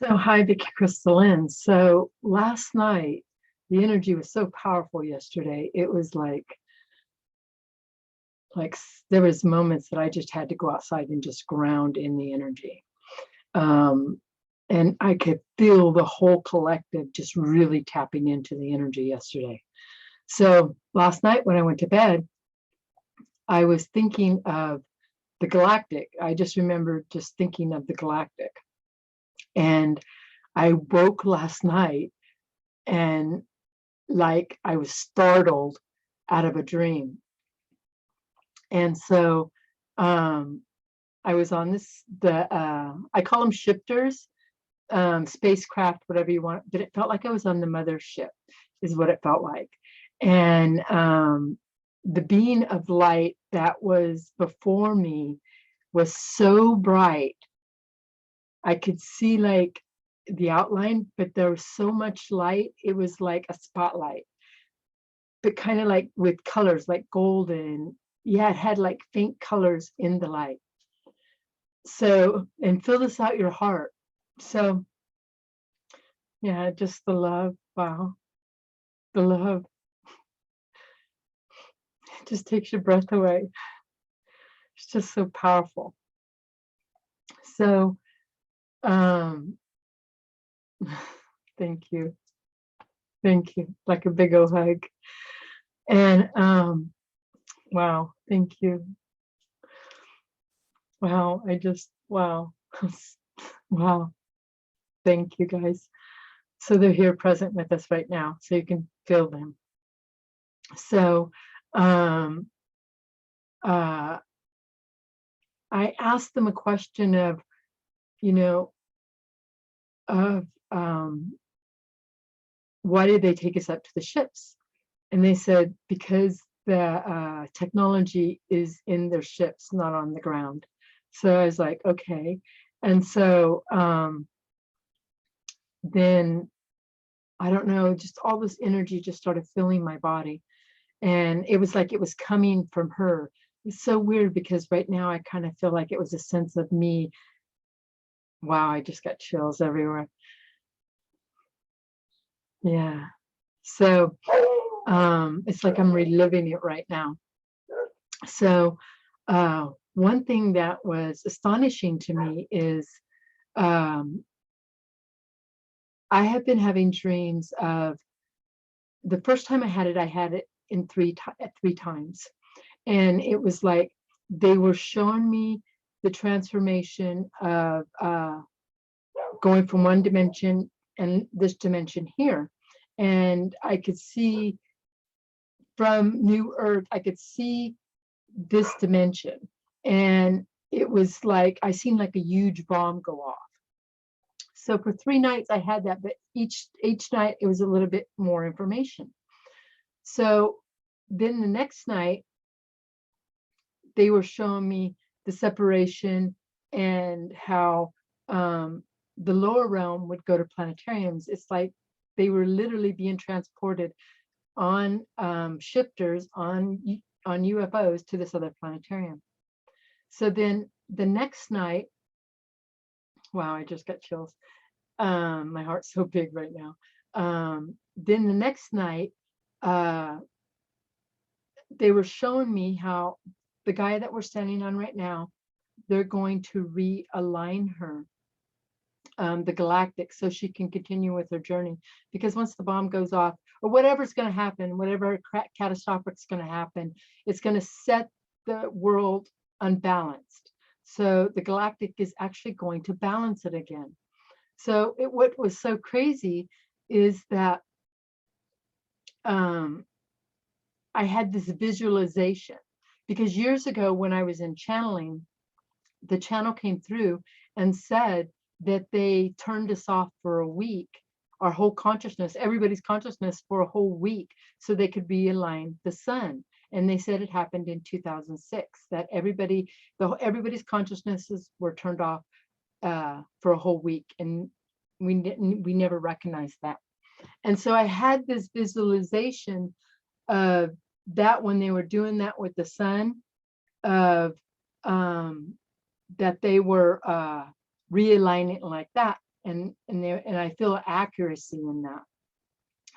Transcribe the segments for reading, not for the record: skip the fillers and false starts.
So hi, Vickie Crystalline. So last night, the energy was so powerful yesterday. It was like there was moments that I just had to go outside and just ground in the energy. And I could feel the whole collective just really tapping into the energy yesterday. So last night when I went to bed, I was thinking of the Galactic. I just remember just thinking of the Galactic. And I woke last night and like I was startled out of a dream. And so I was on I call them shifters, spacecraft, whatever you want, but it felt like I was on the mothership is what it felt like. And the being of light that was before me was so bright. I could see like the outline, but there was so much light. It was like a spotlight, but kind of like with colors like golden. Yeah, it had like faint colors in the light. So, and fill this out your heart. So, yeah, just the love. Wow. The love. It just takes your breath away. It's just so powerful. So, thank you. Thank you. Like a big old hug. And wow, thank you. Wow, wow. Wow. Thank you guys. So they're here present with us right now, so you can feel them. So I asked them a question of, why did they take us up to the ships? And they said, because the technology is in their ships, not on the ground. So I was like, okay. And so then, I don't know, just all this energy just started filling my body. And it was like it was coming from her. It's so weird because right now I kind of feel like it was a sense of me. Wow, I just got chills everywhere. Yeah. So it's like I'm reliving it right now. So one thing that was astonishing to me is I have been having dreams of, the first time I had it in three times. And it was like they were showing me the transformation of going from one dimension and this dimension here. And I could see from New Earth, I could see this dimension. And it was like, I seen like a huge bomb go off. So for 3 nights I had that, but each night it was a little bit more information. So then the next night, they were showing me the separation and how the lower realm would go to planetariums. It's like they were literally being transported on shifters, on UFOs to this other planetarium. So then the next night, wow, I just got chills. My heart's so big right now. Then the next night, they were showing me how the guy that we're standing on right now, they're going to realign her, the Galactic, so she can continue with her journey. Because once the bomb goes off, or whatever's going to happen, whatever catastrophic is going to happen, it's going to set the world unbalanced. So the Galactic is actually going to balance it again. So what was so crazy is that I had this visualization, because years ago when I was in channeling, the channel came through and said that they turned us off for a week, our whole consciousness, everybody's consciousness for a whole week, so they could realign the sun. And they said it happened in 2006, that everybody's consciousnesses were turned off for a whole week, and we never recognized that. And so I had this visualization of that when they were doing that with the sun, of that they were realigning like that. and I feel accuracy in that.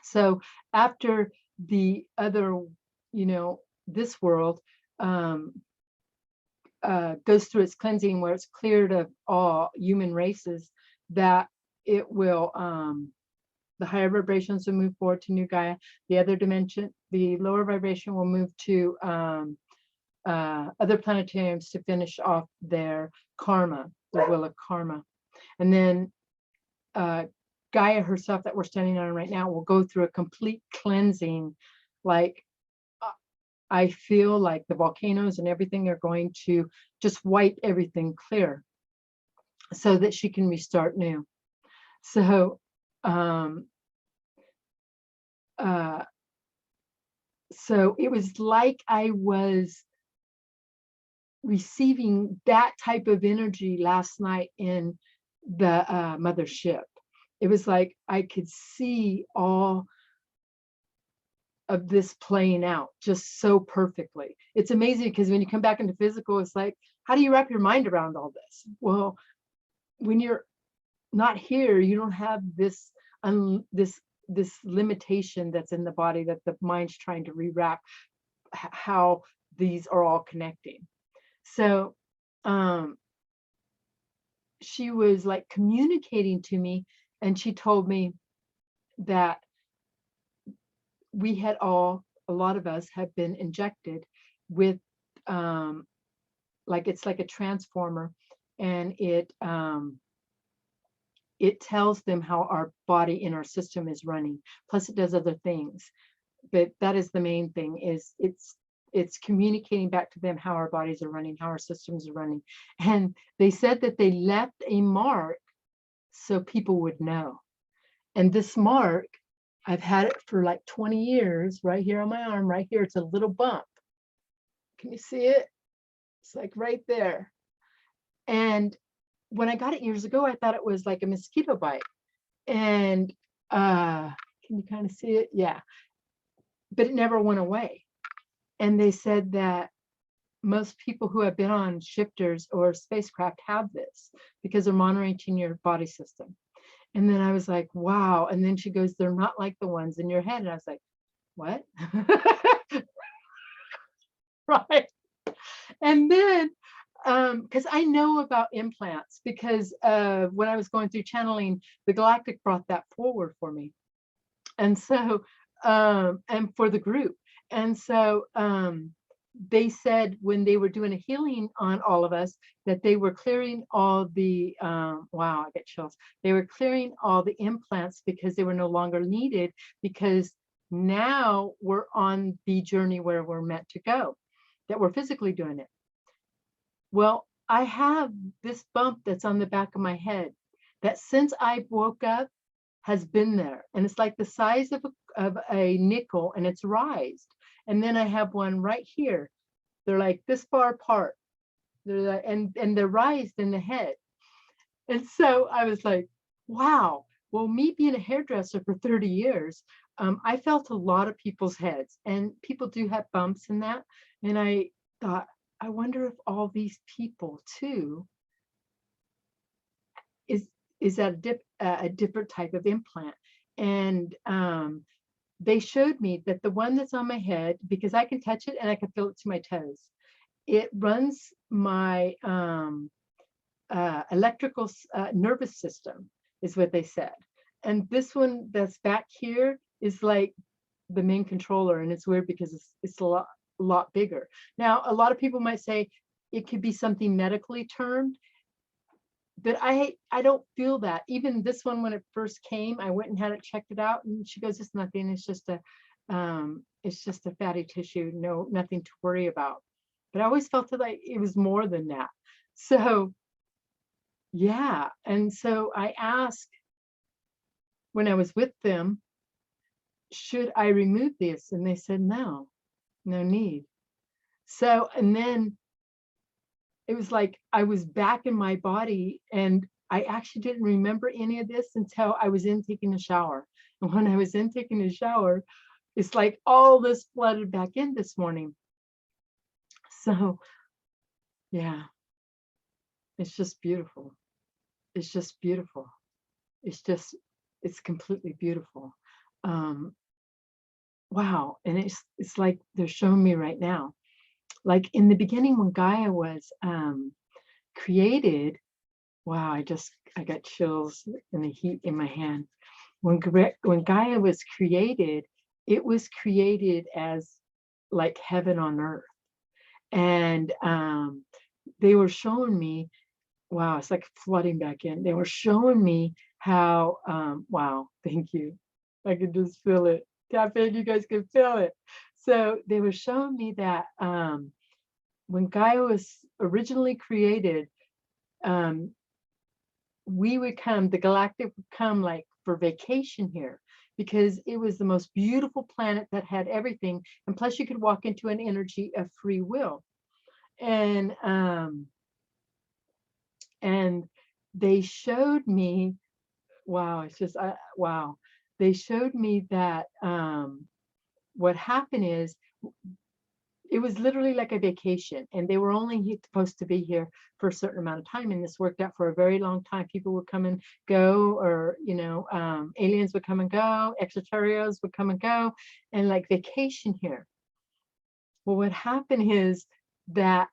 So after the other, this world goes through its cleansing, where it's cleared of all human races, that it will, the higher vibrations will move forward to New Gaia. The other dimension, the lower vibration, will move to other planetariums to finish off their karma, the wheel of karma. And then Gaia herself, that we're standing on right now, will go through a complete cleansing. Like, I feel like the volcanoes and everything are going to just wipe everything clear so that she can restart new. So so it was like I was receiving that type of energy last night in the mothership. It was like I could see all of this playing out just so perfectly. It's amazing, because when you come back into physical, it's like, how do you wrap your mind around all this? Well, when you're not here, you don't have this this limitation that's in the body that the mind's trying to rewrap how these are all connecting. So she was like communicating to me, and she told me that we had a lot of us have been injected with like, it's like a transformer, and it tells them how our body in our system is running. Plus it does other things, but that is the main thing, is it's communicating back to them how our bodies are running, how our systems are running. And they said that they left a mark so people would know. And this mark, I've had it for like 20 years, right here on my arm, right here. It's a little bump. Can you see it? It's like right there. And when I got it years ago, I thought it was like a mosquito bite. And can you kind of see it? Yeah. But it never went away. And they said that most people who have been on shifters or spacecraft have this, because they're monitoring your body system. And then I was like, wow. And then she goes, they're not like the ones in your head. And I was like, what? Right. And then, because I know about implants, because when I was going through channeling, the Galactic brought that forward for me. And so, and for the group. And so they said when they were doing a healing on all of us, that they were clearing all the, wow, I get chills. They were clearing all the implants because they were no longer needed, because now we're on the journey where we're meant to go, that we're physically doing it. Well, I have this bump that's on the back of my head that since I woke up has been there. And it's like the size of a nickel, and it's raised. And then I have one right here. They're like this far apart. They're like, and they're raised in the head. And so I was like, wow. Well, me being a hairdresser for 30 years, I felt a lot of people's heads, and people do have bumps in that. And I thought, I wonder if all these people too is that a different type of implant. And they showed me that the one that's on my head, because I can touch it and I can feel it to my toes, it runs my electrical nervous system, is what they said. And this one that's back here is like the main controller, and it's weird because it's a lot bigger. Now, a lot of people might say it could be something medically termed, but I don't feel that. Even this one, when it first came, I went and had it checked it out, and she goes, it's nothing. It's just a fatty tissue. No, nothing to worry about. But I always felt like it was more than that. So yeah. And so I asked when I was with them, should I remove this? And they said, no need. So, and then it was like I was back in my body, and I actually didn't remember any of this until I was in taking a shower. And when I was in taking a shower, it's like all this flooded back in this morning. So yeah, it's just beautiful. It's just beautiful. it's completely beautiful. Wow. And it's like they're showing me right now, like in the beginning when Gaia was created. Wow, I got chills in the heat in my hand. When Gaia was created, it was created as like heaven on earth. And they were showing me, wow, it's like flooding back in. They were showing me how, wow, thank you. I can just feel it. Tap in, you guys can feel it. So they were showing me that when Gaia was originally created, the Galactic would come like for vacation here, because it was the most beautiful planet that had everything. And plus you could walk into an energy of free will. And they showed me, wow, it's just, wow. They showed me that what happened is, it was literally like a vacation, and they were only supposed to be here for a certain amount of time. And this worked out for a very long time. People would come and go, or, aliens would come and go, extraterrestrials would come and go, and like vacation here. Well, what happened is that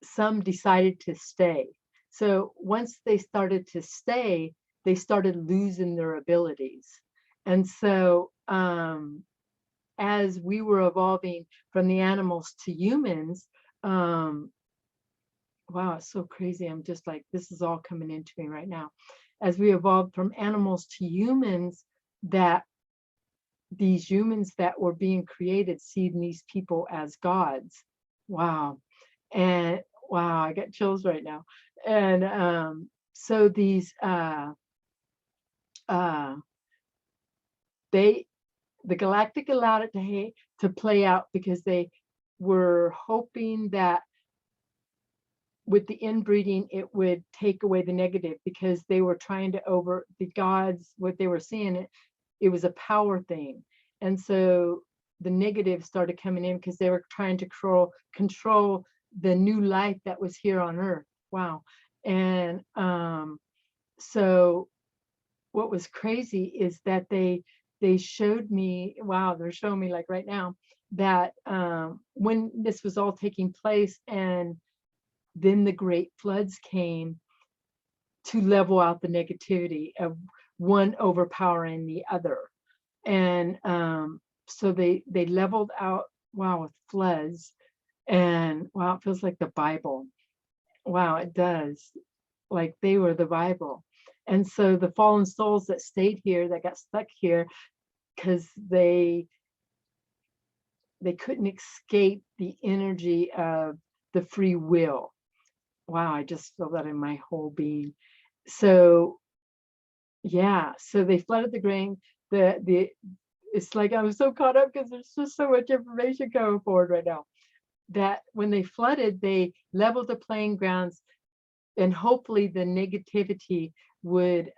some decided to stay. So once they started to stay, they started losing their abilities. And so, as we were evolving from the animals to humans, wow, it's so crazy. I'm just like, this is all coming into me right now. As we evolved from animals to humans, that these humans that were being created seeing these people as gods. Wow. And wow, I get chills right now. And so these the Galactic allowed it to play out, because they were hoping that with the inbreeding it would take away the negative, because they were trying to the gods, what they were seeing, it was a power thing. And so the negative started coming in, because they were trying to control the new life that was here on Earth. Wow. And so what was crazy is that they showed me, wow, they're showing me like right now, that when this was all taking place, and then the great floods came to level out the negativity of one overpowering the other. And so they leveled out, wow, with floods. And wow, it feels like the Bible. Wow, it does. Like they were the Bible. And so the fallen souls that stayed here, that got stuck here, because they couldn't escape the energy of the free will. Wow, I just feel that in my whole being. So yeah, so they flooded the grain. It's like I'm so caught up, because there's just so much information going forward right now, that when they flooded, they leveled the playing grounds, and hopefully the negativity would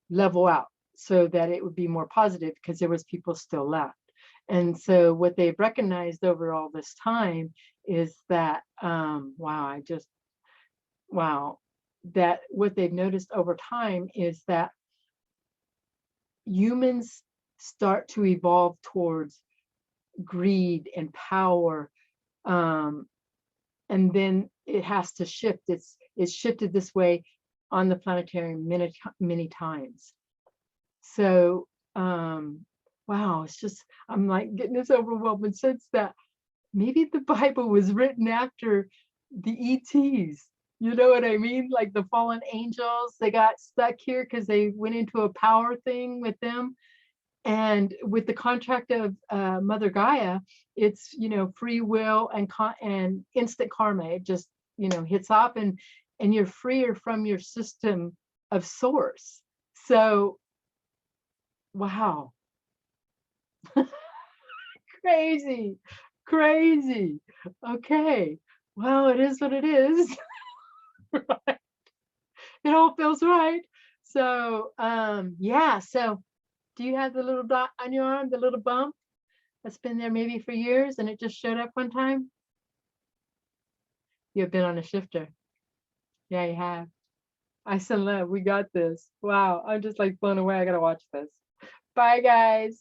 level out, so that it would be more positive, because there was people still left. And so what they've recognized over all this time is that that what they've noticed over time is that humans start to evolve towards greed and power, and then it has to shift. It's shifted this way on the planetary many times. So wow, it's just, I'm like getting this overwhelming sense that maybe the Bible was written after the ETs. You know what I mean? Like the fallen angels, they got stuck here because they went into a power thing with them. And with the contract of Mother Gaia, it's, free will and instant karma. It just, hits off, and you're freer from your system of source. So, wow. Crazy. Okay. Well, it is what it is. Right. It all feels right. So, yeah. So, do you have the little dot on your arm, the little bump that's been there maybe for years, and it just showed up one time? You've been on a shifter. Yeah, you have. I send love. We got this. Wow. I'm just like blown away. I gotta watch this. Bye, guys.